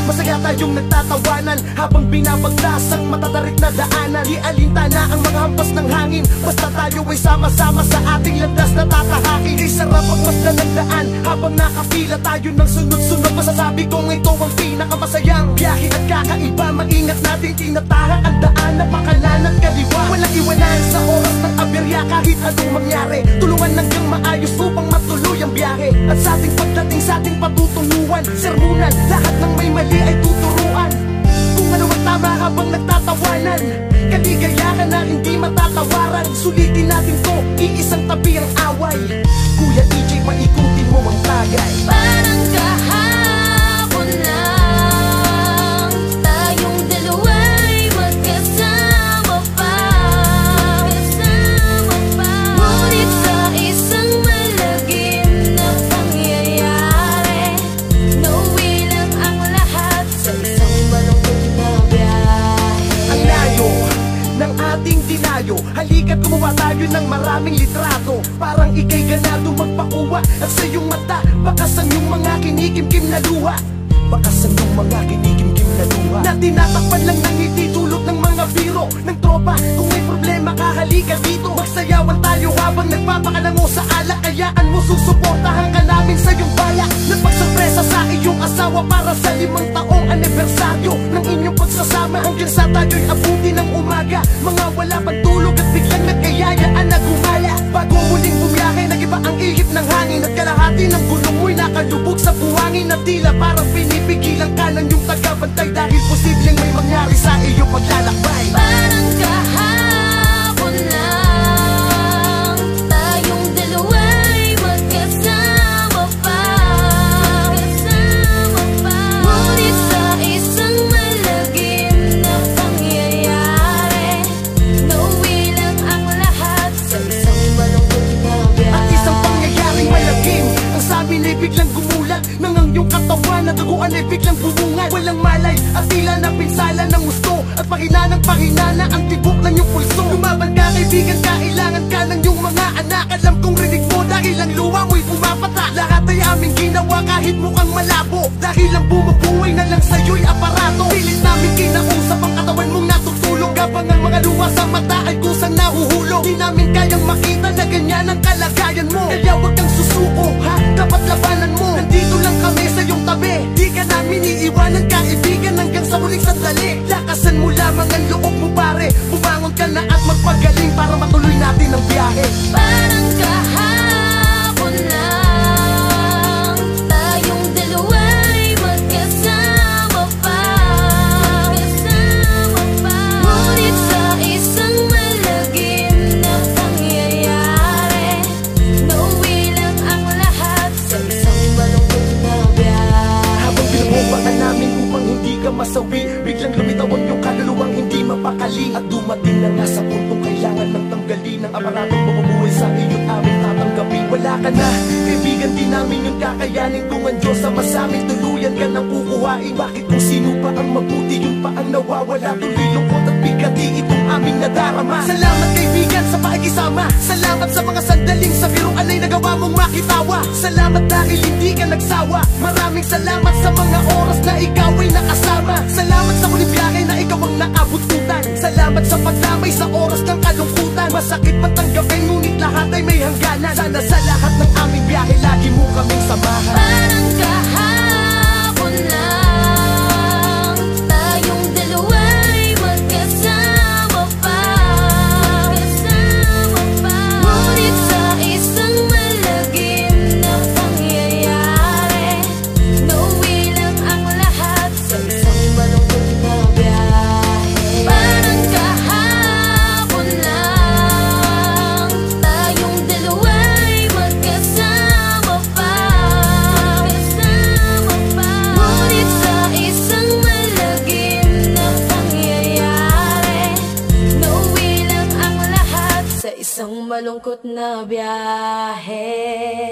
Masaya tayong nagtatawanan habang binabagtas ang matatarik na daanan. Ialintana ang mga hampas ng hangin, basta tayo ay sama-sama sa ating landas na tatahakin. Di sarap ang masdan ng daan habang nakapila tayo ng sunod-sunod. Masasabi kong ito ang pinakamasayang biyahe at kakaiba. Maingat natin tinatahak ang daan na pakanan at kaliwa. Walang iwanan sa oras ng aberya kahit anong mangyari. Tulungan hanggang maayos upang matuloy ang biyahe. At sa ating pagdating sa ating patutunguhan, sermunan, lahat ng may mali ay tuturuan. Kung ano ang tama habang nagtatawanan, kaligayahan na hindi matatawaran. Sulitin natin to, iisang tabi ang away. Kuya EJ, paikutin mo ang tagay. Parang kahapon lang tayong dalawa'y magkasama pa. Ngunit sa isang malagim na pangyayari, nauwi lang ang lahat sa isang malungkot na biyahe. Ang layo ng ating dinayo, halika't gumawa tayo ng maraming litrato. Parang ika'y ganado magpakuha at sa iyong mata bakas ang iyong mga kinikimkim na luha. Bakas ang iyong mga kinikimkim na luha na tinatakpan lang ng ngiti dulot ng mga biro ng tropa. Kung may problema ka, halika dito. Magsayawan tayo habang nagpapakalango sa alak. Kayaan mo, susuportahan ka namin sa iyong balak. Nagpagsurpresa sa iyong asawa para sa 5 taong anibersaryo ng inyong pagsasama. Hanggang sa tayo'y abuti ng umaga, mga wala pang tulog at biglang nagkayayaan na gumala. Bago muling bumiyahe, nagiba ang ihip ng hangin at kalahati ng gulong mo'y nakalubog sa buhangin na tila parang pinipigilan ka ng iyong tagabantay dahil posibleng may mangyari sa iyong paglalakbay. Parang kahapon lang tayong dalawa'y magkasama pa. Ngunit sa isang malagim na pangyayari, nauwi lang ang lahat sa isang malungkot na biyahe. At isang pangyayaring malagim ang sa amin ay biglang gumulat nang ang iyong katawan na duguan ay biglang bumungan. Walang malay at tila na pinsala ng gusto at pahina ng pahina na ang tibok ng iyong pulso. Lumaban ka kaibigan, kailangan ka ng iyong mga anak. Alam kong rinig mo dahil ang luha mo'y pumapata. Lahat ay aming ginawa kahit mukhang malabo, dahil ang bumubuhay na lang sa'yo'y aparato. Pilit namin kinausap ang katawan mong natutulog habang ang mga luha sa mata ay kusang nahuhulog. Di namin kayang makita na ganyan ang kalagayan mo, kaya wag kang susuko ha, dapat labanan mo. Nandito lang kami sa iyong tabi, di ka namin iiwanan kaibigan hanggang sa huling sandali. Lakasan mo lamang ang loob mo pare, bumangon ka na at magpagaling para matuloy natin ang biyahe. Parang kahapon lang tayong dalawa'y magkasama pa. Ngunit sa isang malagim na pangyayari, nauwi lang ang lahat sa isang malungkot na biyahe. Habang binubobaan namin upang hindi ka masawi, biglang lumitaw ang iyong kaluluwang hindi mapakali. At dumating na nga sa puntong kailangan ng tanggalin ang aparatong bumubuhay sa iyo't aming tatanggapin. Wala ka na, kaibigan din namin yung kakayanin. Kung ang Diyos sama sa amin, tuluyan ka nang kukuhain. Bakit kung sino pa ang mabuti, yung pa ang nawawala? Tuloy lungkot at bigati itong aming nadarama. Salamat kaibigan sa pakikisama, salamat sa mga sandaling sa biruan ay nagawa mong makitawa. Salamat dahil hindi ka nagsawa, maraming salamat sa mga oras na ikaw ay nakasama. Salamat sa huling biyahe na ikaw ang naabututan. Salamat sa pagdamay sa oras ng kalungkutan. Masakit man tanggapin, ngunit lahat ay may hangganan. Sana sa lahat ng aming biyahe lagi mo kaming samahan. Parang kahapon lang tayong dalawa'y magkasama pa. Ngunit sa isang malagim na pangyayari, nauwi lang ang lahat sa isang malungkot na biyahe. Parang kahapon lang tayong dalawa'y magkasama pa. na biyahe.